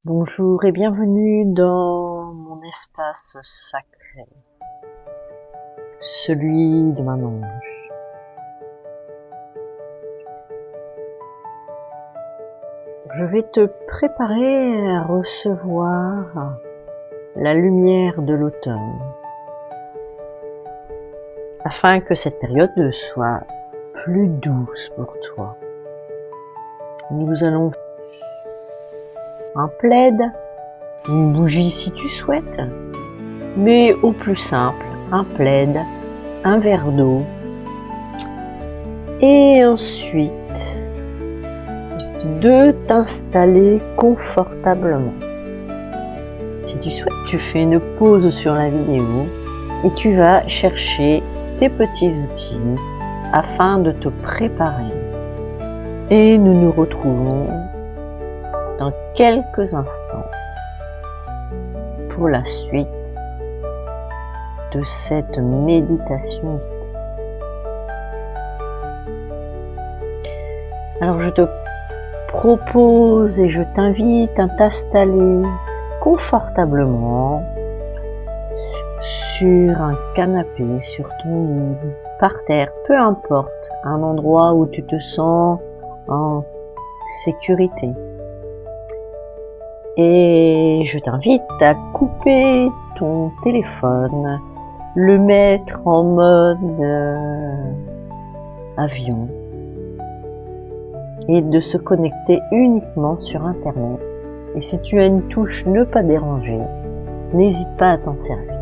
Bonjour et bienvenue dans mon espace sacré, celui de ma ange. Je vais te préparer à recevoir la lumière de l'automne, afin que cette période soit plus douce pour toi. Nous allons un plaid, une bougie si tu souhaites, mais au plus simple, un plaid, un verre d'eau, et ensuite de t'installer confortablement. Si tu souhaites, tu fais une pause sur la vidéo et tu vas chercher tes petits outils afin de te préparer. Et nous nous retrouvons dans quelques instants pour la suite de cette méditation. Alors je te propose et je t'invite à t'installer confortablement sur un canapé, sur ton lit, par terre, peu importe, un endroit où tu te sens en sécurité. Et je t'invite à couper ton téléphone, le mettre en mode avion et de se connecter uniquement sur Internet. Et si tu as une touche ne pas déranger, n'hésite pas à t'en servir.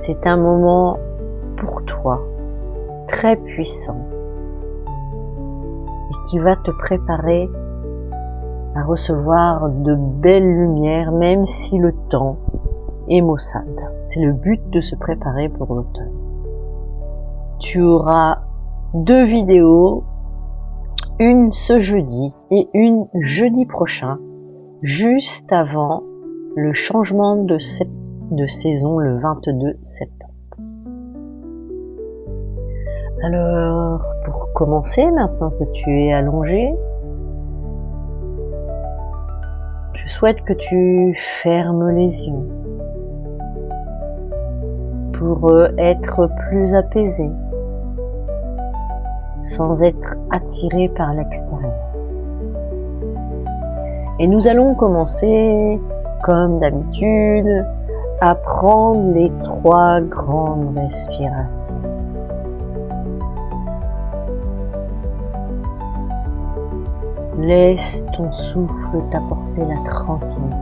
C'est un moment pour toi très puissant et qui va te préparer à recevoir de belles lumières, même si le temps est maussade. C'est le but de se préparer pour l'automne. Tu auras 2 vidéos, une ce jeudi et une jeudi prochain, juste avant le changement de saison le 22 septembre. Alors, pour commencer, maintenant que tu es allongé, je souhaite que tu fermes les yeux pour être plus apaisé, sans être attiré par l'extérieur. Et nous allons commencer, comme d'habitude, à prendre les 3 grandes respirations. Laisse ton souffle t'apporter la tranquillité.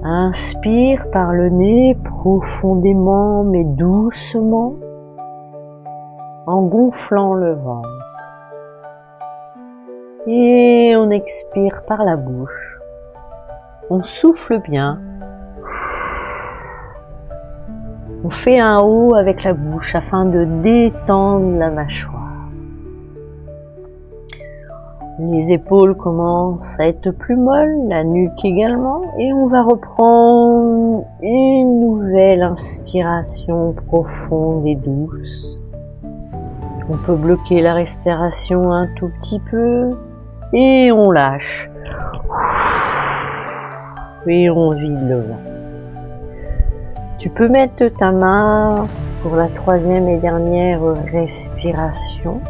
Inspire par le nez profondément mais doucement en gonflant le ventre. Et on expire par la bouche. On souffle bien. On fait un haut avec la bouche afin de détendre la mâchoire. Les épaules commencent à être plus molles, la nuque également, et on va reprendre une nouvelle inspiration profonde et douce. On peut bloquer la respiration un tout petit peu, et on lâche. Et on vide le ventre. Tu peux mettre ta main pour la 3e et dernière respiration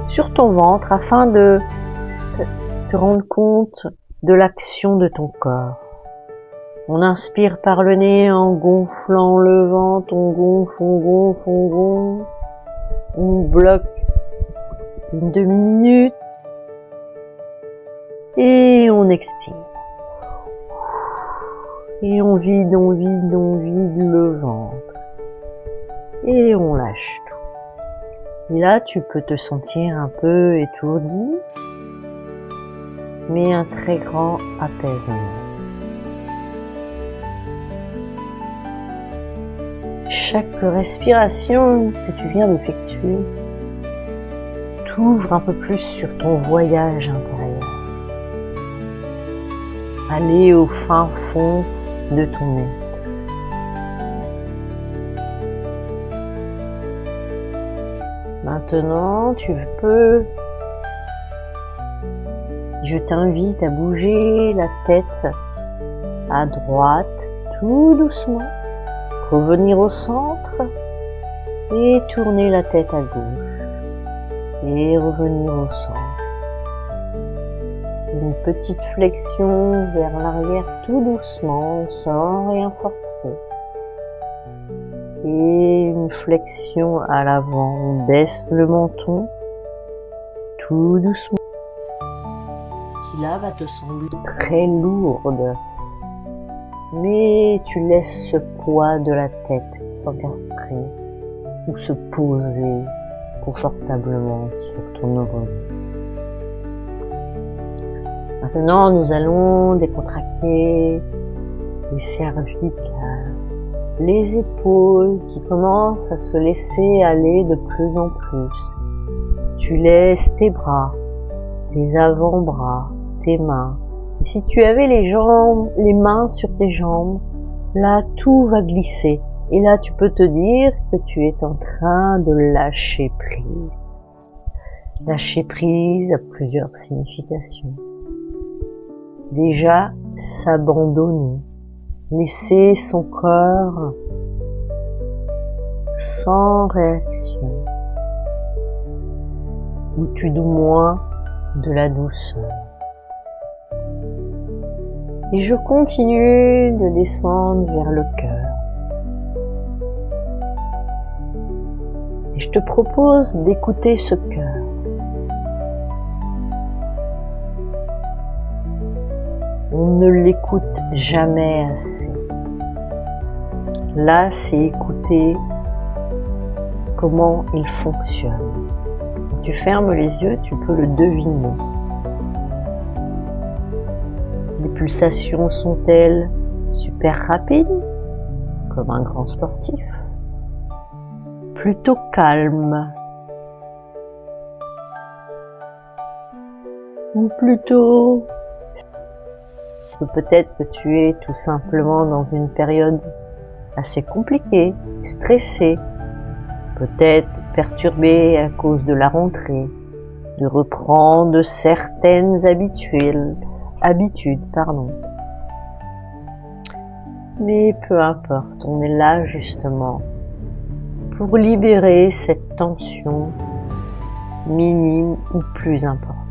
sur ton ventre afin de te rendre compte de l'action de ton corps. On inspire par le nez en gonflant le ventre, on gonfle, on gonfle, on gonfle. On bloque une demi-minute et on expire. Et on vide, on vide, on vide le ventre. Et on lâche tout. Et là, tu peux te sentir un peu étourdi, mais un très grand apaisement. Chaque respiration que tu viens d'effectuer t'ouvre un peu plus sur ton voyage intérieur. Aller au fin fond de ton être. Maintenant, tu peux Je t'invite à bouger la tête à droite, tout doucement, revenir au centre et tourner la tête à gauche et revenir au centre. Une petite flexion vers l'arrière tout doucement, sans rien forcer. Et une flexion à l'avant, on baisse le menton tout doucement. Qui là va te sembler très lourde. Mais tu laisses ce poids de la tête s'encastrer ou se poser confortablement sur ton oreiller. Maintenant, nous allons décontracter les cervicales, les épaules qui commencent à se laisser aller de plus en plus. Tu laisses tes bras, tes avant-bras, tes mains. Et si tu avais les mains sur tes jambes, là, tout va glisser. Et là, tu peux te dire que tu es en train de lâcher prise. Lâcher prise a plusieurs significations. Déjà, s'abandonner, laisser son corps sans réaction, ou tout du moins de la douceur. Et je continue de descendre vers le cœur. Et je te propose d'écouter ce cœur. On ne l'écoute jamais assez. Là, c'est écouter comment il fonctionne. Quand tu fermes les yeux, tu peux le deviner. Les pulsations sont-elles super rapides, comme un grand sportif? Plutôt calmes? Ou plutôt... Peut-être que tu es tout simplement dans une période assez compliquée, stressée, peut-être perturbée à cause de la rentrée, de reprendre certaines habitudes. Mais peu importe, on est là justement pour libérer cette tension minime ou plus importante.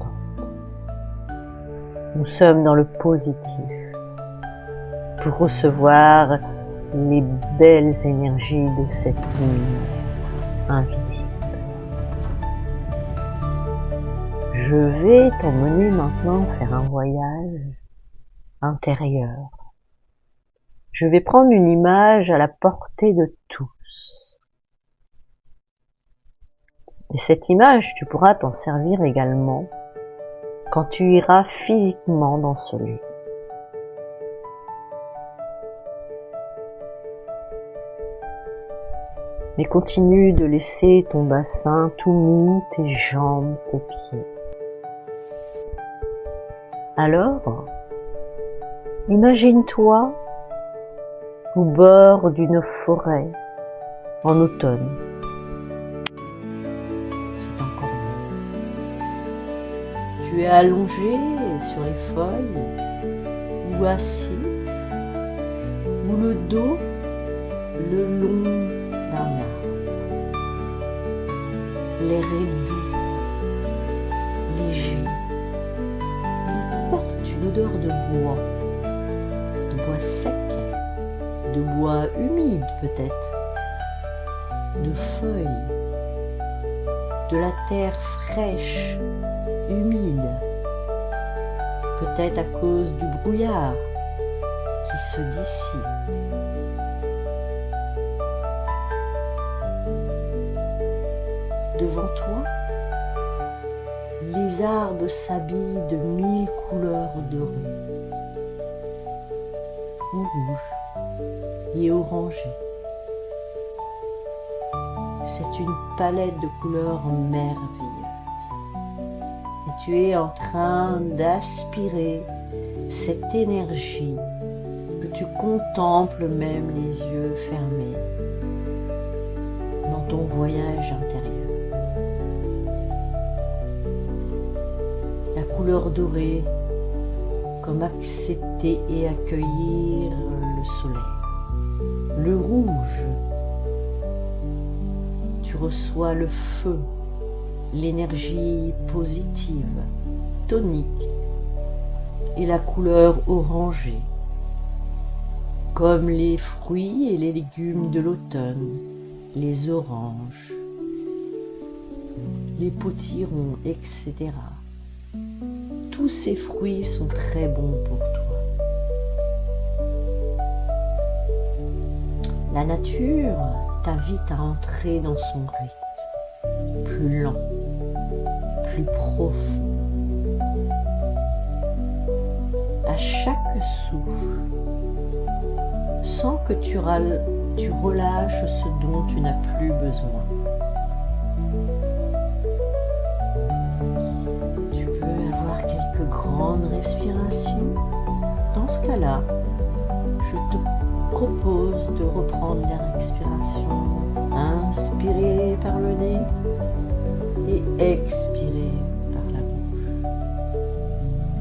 Nous sommes dans le positif pour recevoir les belles énergies de cette lumière invisible. Je vais t'emmener maintenant faire un voyage intérieur. Je vais prendre une image à la portée de tous. Et cette image, tu pourras t'en servir également quand tu iras physiquement dans ce lieu. Mais continue de laisser ton bassin tout mou, tes jambes, tes pieds. Alors, imagine-toi au bord d'une forêt en automne. C'est encore beau. Tu es allongé sur les feuilles ou assis ou le dos le long d'un arbre. L'air est doux, léger. Il porte une odeur de bois sec, de bois humide peut-être, de feuilles, de la terre fraîche, humide, peut-être à cause du brouillard qui se dissipe. Devant toi, les arbres s'habillent de 1000 couleurs dorées, ou rouges et orangées. C'est une palette de couleurs merveilleuses. Et tu es en train d'aspirer cette énergie que tu contemples même les yeux fermés dans ton voyage intérieur. La couleur dorée, comme accepter et accueillir le soleil. Le rouge, tu reçois le feu, l'énergie positive, tonique, et la couleur orangée, comme les fruits et les légumes de l'automne, les oranges, les potirons, etc. Tous ces fruits sont très bons pour toi. La nature t'invite à entrer dans son rythme, plus lent, plus profond. À chaque souffle, sens que tu relâches ce dont tu n'as plus besoin. Tu peux avoir quelques grandes respirations. Dans ce cas-là, je te propose de reprendre la respiration. Inspirer par le nez et expirer par la bouche.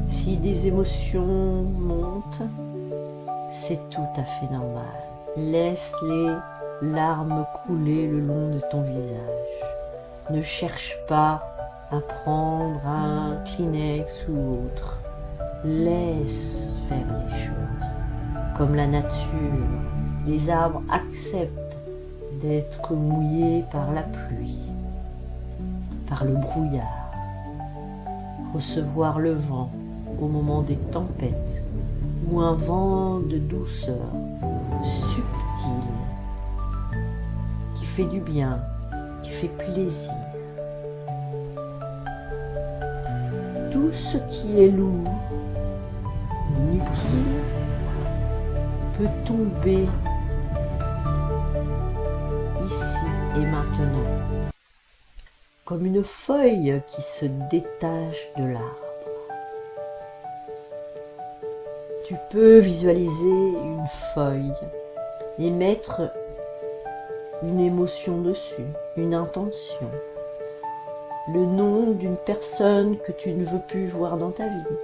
Si des émotions montent, c'est tout à fait normal. Laisse les larmes couler le long de ton visage. Ne cherche pas à prendre un Kleenex ou autre. Laisse faire les choses. Comme la nature, les arbres acceptent d'être mouillés par la pluie, par le brouillard, recevoir le vent au moment des tempêtes ou un vent de douceur subtil qui fait du bien, qui fait plaisir. Tout ce qui est lourd, inutile, peut tomber ici et maintenant, comme une feuille qui se détache de l'arbre. Tu peux visualiser une feuille et mettre une émotion dessus, une intention, le nom d'une personne que tu ne veux plus voir dans ta vie,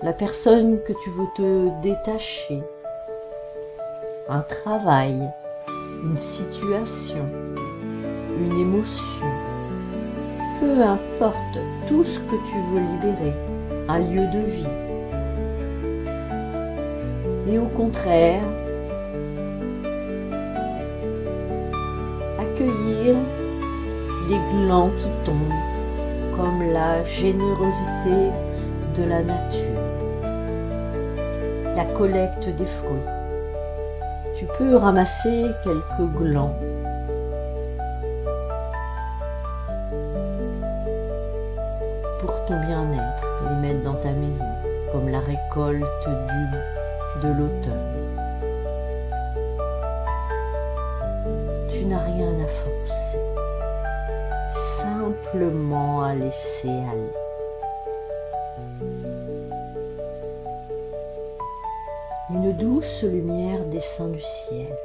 la personne que tu veux te détacher, un travail, une situation, une émotion, peu importe tout ce que tu veux libérer, un lieu de vie. Et au contraire, accueillir les glands qui tombent comme la générosité de la nature, la collecte des fruits. Tu peux ramasser quelques glands pour ton bien-être, les mettre dans ta maison, comme la récolte de l'automne. Tu n'as rien à forcer, simplement à laisser aller. Une douce lumière descend du ciel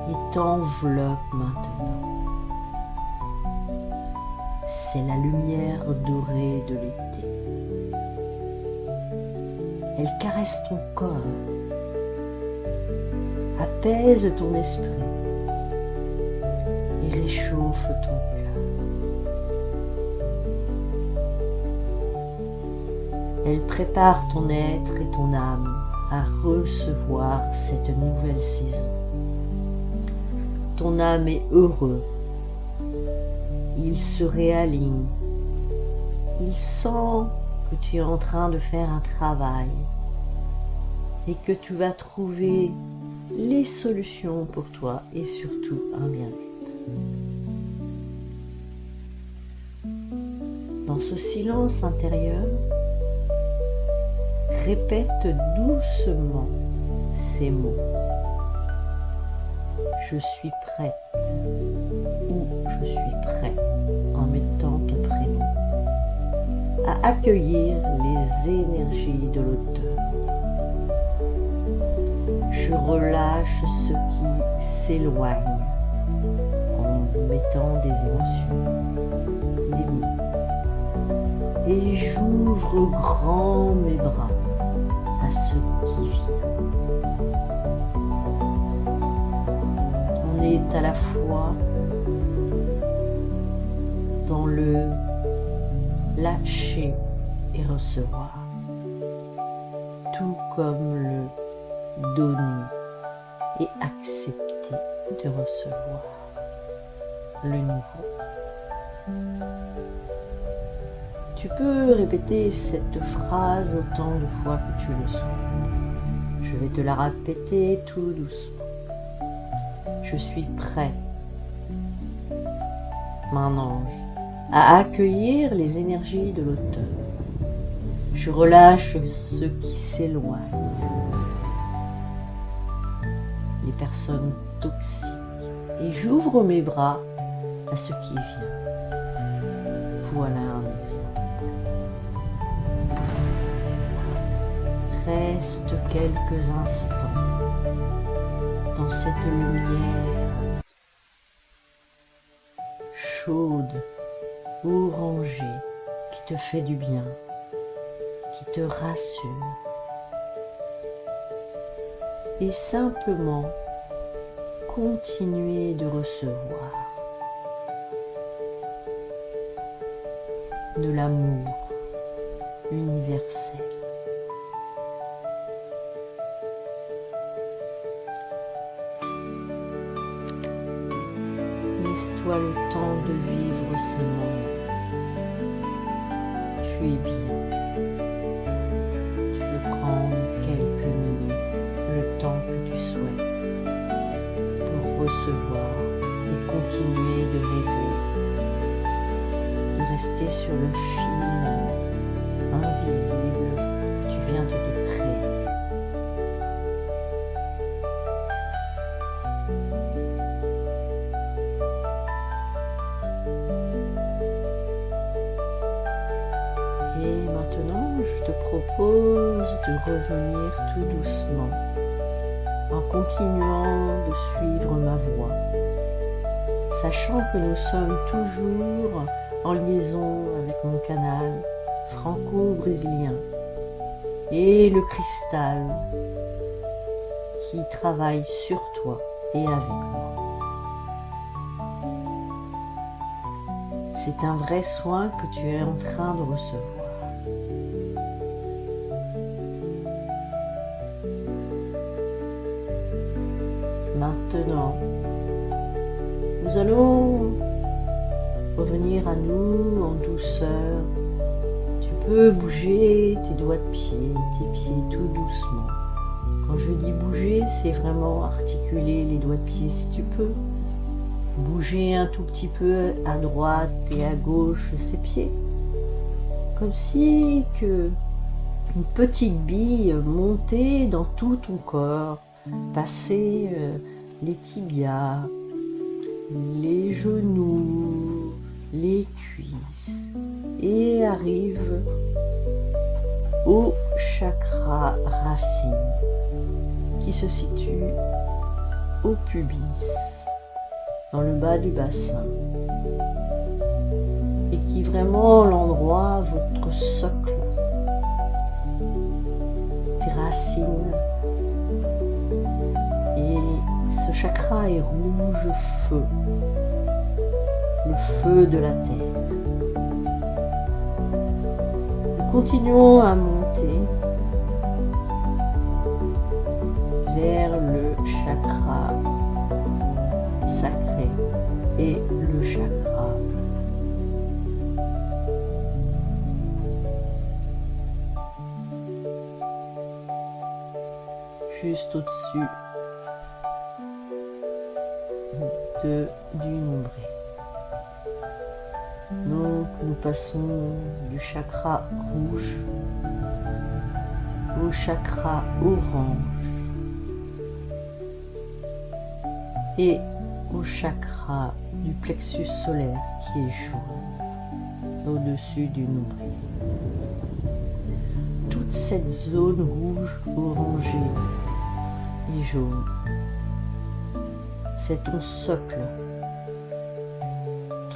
et t'enveloppe maintenant. C'est la lumière dorée de l'été. Elle caresse ton corps, apaise ton esprit et réchauffe ton cœur. Elle prépare ton être et ton âme à recevoir cette nouvelle saison. Ton âme est heureux. Il se réaligne. Il sent que tu es en train de faire un travail et que tu vas trouver les solutions pour toi et surtout un bien-être. Dans ce silence intérieur, répète doucement ces mots. Je suis prête ou je suis prêt en mettant ton prénom à accueillir les énergies de l'automne. Je relâche ce qui s'éloigne en mettant étant des émotions, des mots. Et j'ouvre grand mes bras à ce qui vient. On est à la fois dans le lâcher et recevoir, tout comme le donner et accepter de recevoir le nouveau. Tu peux répéter cette phrase autant de fois que tu le souhaites. Je vais te la répéter tout doucement. Je suis prêt, mon ange, à accueillir les énergies de l'automne. Je relâche ce qui s'éloigne, les personnes toxiques, et j'ouvre mes bras à ce qui vient. Voilà un exemple. Reste quelques instants dans cette lumière chaude, orangée, qui te fait du bien, qui te rassure. Et simplement continuer de recevoir de l'amour universel. Laisse-toi le temps de vivre ces moments. Tu es bien. Tu peux prendre quelques minutes, le temps que tu souhaites, pour recevoir et continuer de rêver, de rester sur le fil invisible que tu viens de te créer. Et maintenant, je te propose de revenir tout doucement en continuant de suivre ma voix, sachant que nous sommes toujours en liaison avec mon canal franco-brésilien et le cristal qui travaille sur toi et avec moi. C'est un vrai soin que tu es en train de recevoir. Maintenant, nous allons revenir à nous en douceur. Tu peux bouger tes doigts de pied, tes pieds tout doucement. Quand je dis bouger, c'est vraiment articuler les doigts de pied si tu peux. Bouger un tout petit peu à droite et à gauche ses pieds. Comme si une petite bille montait dans tout ton corps, passer les tibias, les genoux, les cuisses et arrive au chakra racine qui se situe au pubis, dans le bas du bassin, et qui est vraiment l'endroit, votre socle, tes racines. Et ce chakra est rouge feu, le feu de la terre. Nous continuons à monter vers le chakra sacré et le chakra juste au-dessus du nombril. Donc nous passons du chakra rouge au chakra orange et au chakra du plexus solaire qui est jaune au-dessus du nombril. Toute cette zone rouge, orangée et jaune, c'est ton socle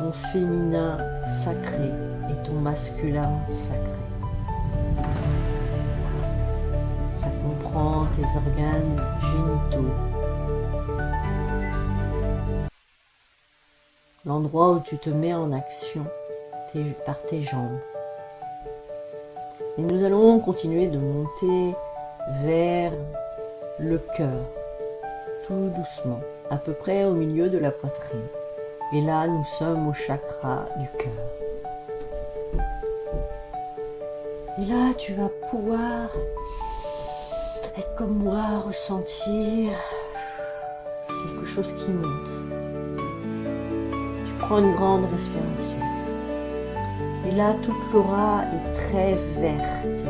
ton féminin sacré et ton masculin sacré. Ça comprend tes organes génitaux, l'endroit où tu te mets en action par tes jambes. Et nous allons continuer de monter vers le cœur, tout doucement, à peu près au milieu de la poitrine. Et là, nous sommes au chakra du cœur. Et là, tu vas pouvoir être comme moi, ressentir quelque chose qui monte. Tu prends une grande respiration. Et là, toute l'aura est très verte.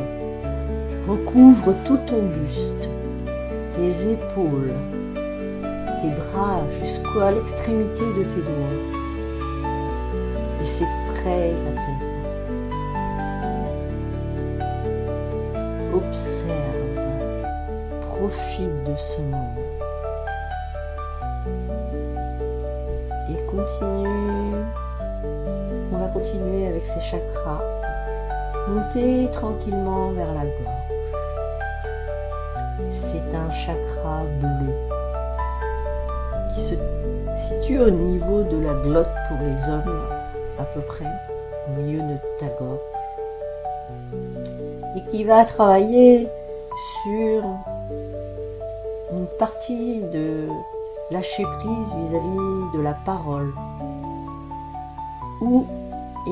Recouvre tout ton buste, tes épaules, tes bras jusqu'à l'extrémité de tes doigts. Et c'est très apaisant. Observe, profite de ce moment. Et continue. On va continuer avec ces chakras. Monter tranquillement vers la gorge. C'est un chakra bleu qui se situe au niveau de la glotte pour les hommes, à peu près, au milieu de ta gorge. Et qui va travailler sur une partie de lâcher prise vis-à-vis de la parole. Ou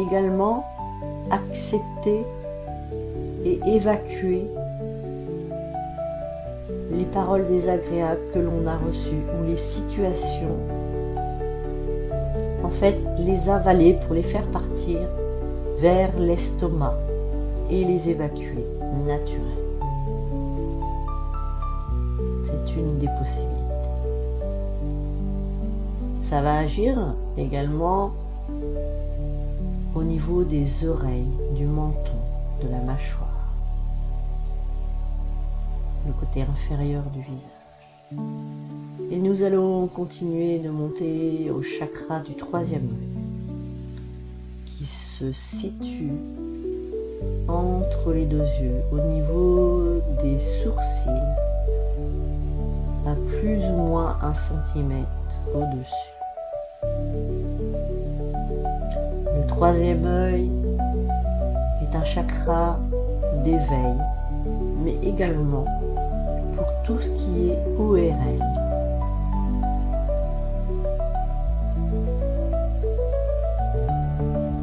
également accepter et évacuer les paroles désagréables que l'on a reçues ou les situations. En fait, les avaler pour les faire partir vers l'estomac et les évacuer naturellement. C'est une des possibilités. Ça va agir également au niveau des oreilles, du menton, de la mâchoire, le côté inférieur du visage. Et nous allons continuer de monter au chakra du troisième œil, qui se situe entre les deux yeux, au niveau des sourcils, à plus ou moins 1 cm au-dessus. Le troisième œil est un chakra d'éveil, mais également pour tout ce qui est ORL.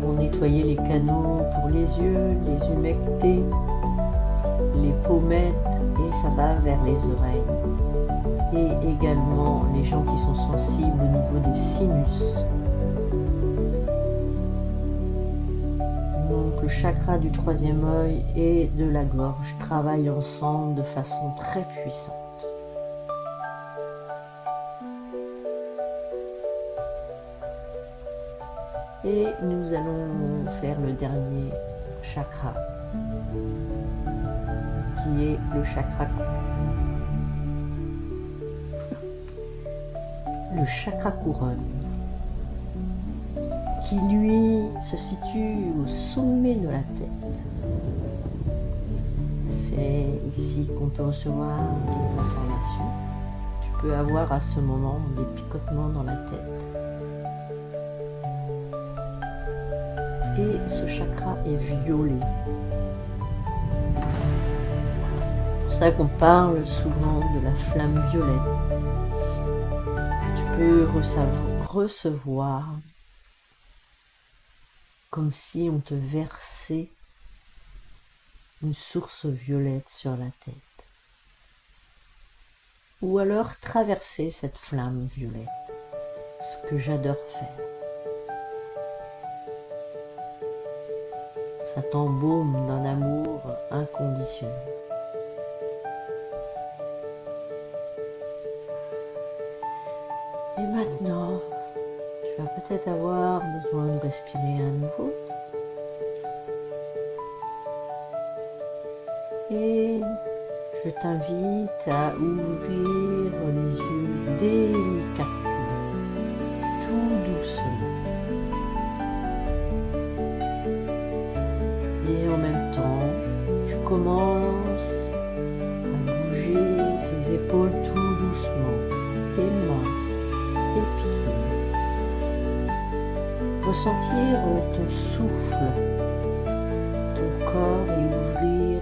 Pour nettoyer les canaux pour les yeux, les humecter, les pommettes, et ça va vers les oreilles. Et également les gens qui sont sensibles au niveau des sinus. Donc le chakra du troisième œil et de la gorge travaillent ensemble de façon très puissante. Et nous allons faire le dernier chakra, qui est le chakra couronne, qui lui se situe au sommet de la tête. C'est ici qu'on peut recevoir les informations. Tu peux avoir à ce moment des picotements dans la tête. Et ce chakra est violet. C'est pour ça qu'on parle souvent de la flamme violette que tu peux recevoir comme si on te versait une source violette sur la tête. Ou alors traverser cette flamme violette, ce que j'adore faire. Ça t'embaume d'un amour inconditionnel. Et maintenant, tu vas peut-être avoir besoin de respirer à nouveau. Et je t'invite à ouvrir les yeux délicatement, tout doucement. Et en même temps, tu commences à bouger tes épaules tout doucement, tes mains, tes pieds. Ressentir ton souffle, ton corps et ouvrir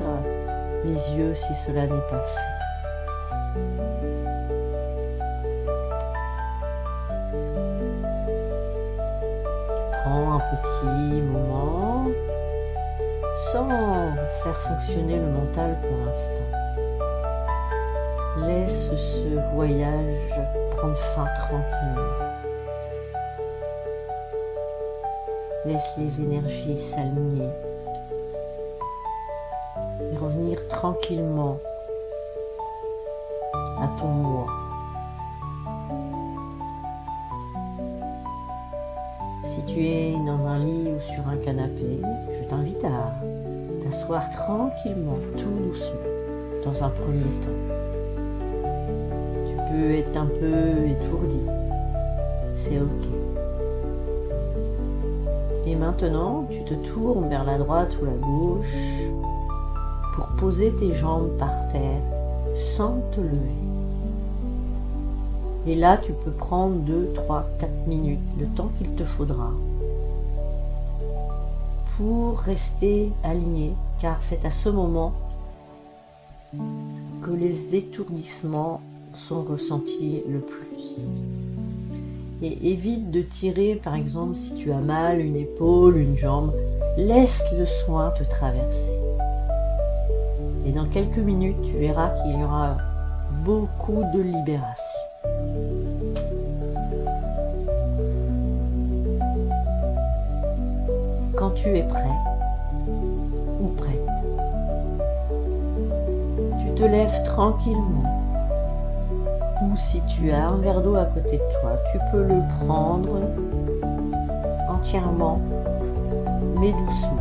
les yeux si cela n'est pas fait. Prends un petit moment sans faire fonctionner le mental pour l'instant. Laisse ce voyage prendre fin tranquillement. Laisse les énergies s'aligner et revenir tranquillement à ton moi. Si tu es dans un lit ou sur un canapé, je t'invite à t'asseoir tranquillement, tout doucement, dans un premier temps. Tu peux être un peu étourdi, c'est ok. Et maintenant, tu te tournes vers la droite ou la gauche pour poser tes jambes par terre sans te lever. Et là, tu peux prendre 2, 3, 4 minutes, le temps qu'il te faudra, pour rester aligné, car c'est à ce moment que les étourdissements sont ressentis le plus. Et évite de tirer, par exemple, si tu as mal, une épaule, une jambe, laisse le soin te traverser. Et dans quelques minutes, tu verras qu'il y aura beaucoup de libération. Quand tu es prêt ou prête, tu te lèves tranquillement. Ou si tu as un verre d'eau à côté de toi, tu peux le prendre entièrement, mais doucement.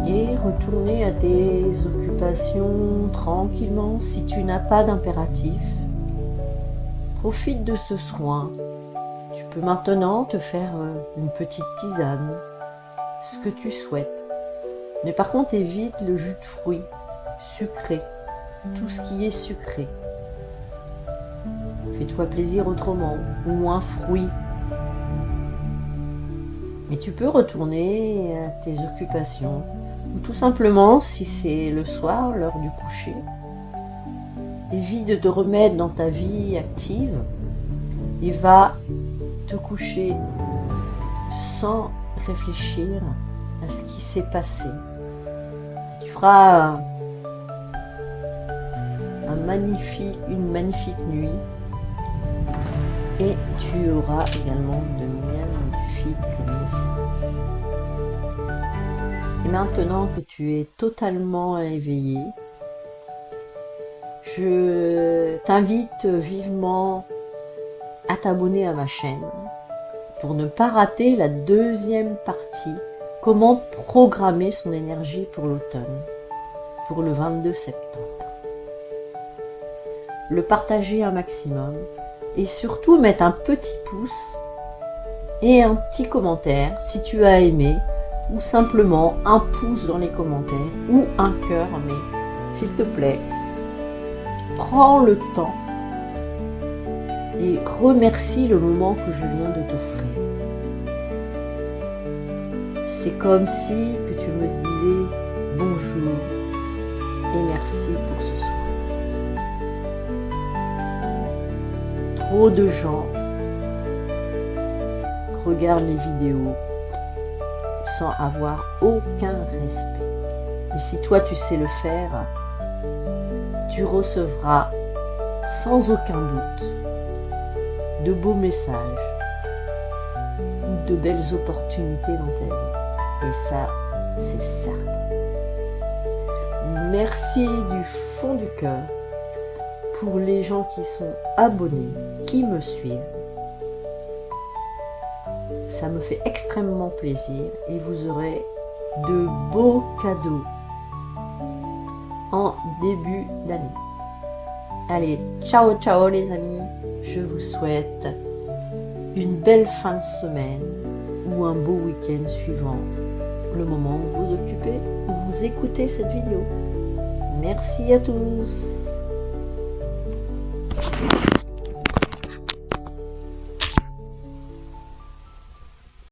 Et retourner à tes occupations tranquillement si tu n'as pas d'impératif. Profite de ce soin. Tu peux maintenant te faire une petite tisane, ce que tu souhaites. Mais par contre, évite le jus de fruits sucré, tout ce qui est sucré. Fais-toi plaisir autrement, ou un fruit. Mais tu peux retourner à tes occupations, ou tout simplement, si c'est le soir, l'heure du coucher, évite de te remettre dans ta vie active et va te coucher sans réfléchir à ce qui s'est passé. Tu feras une magnifique nuit et tu auras également de magnifiques messages. Et maintenant que tu es totalement éveillé, je t'invite vivement à t'abonner à ma chaîne pour ne pas rater la deuxième partie. Comment programmer son énergie pour l'automne, pour le 22 septembre. Le partager un maximum et surtout mettre un petit pouce et un petit commentaire si tu as aimé, ou simplement un pouce dans les commentaires ou un cœur, mais s'il te plaît, prends le temps et remercie le moment que je viens de t'offrir. C'est comme si que tu me disais bonjour et merci pour ce soir. Trop de gens regardent les vidéos sans avoir aucun respect. Et si toi tu sais le faire, tu recevras sans aucun doute de beaux messages ou de belles opportunités dans ta vie. Et ça, c'est certain. Merci du fond du cœur pour les gens qui sont abonnés, qui me suivent. Ça me fait extrêmement plaisir et vous aurez de beaux cadeaux en début d'année. Allez, ciao ciao les amis. Je vous souhaite une belle fin de semaine ou un beau week-end suivant le moment où vous écoutez cette vidéo. Merci à tous.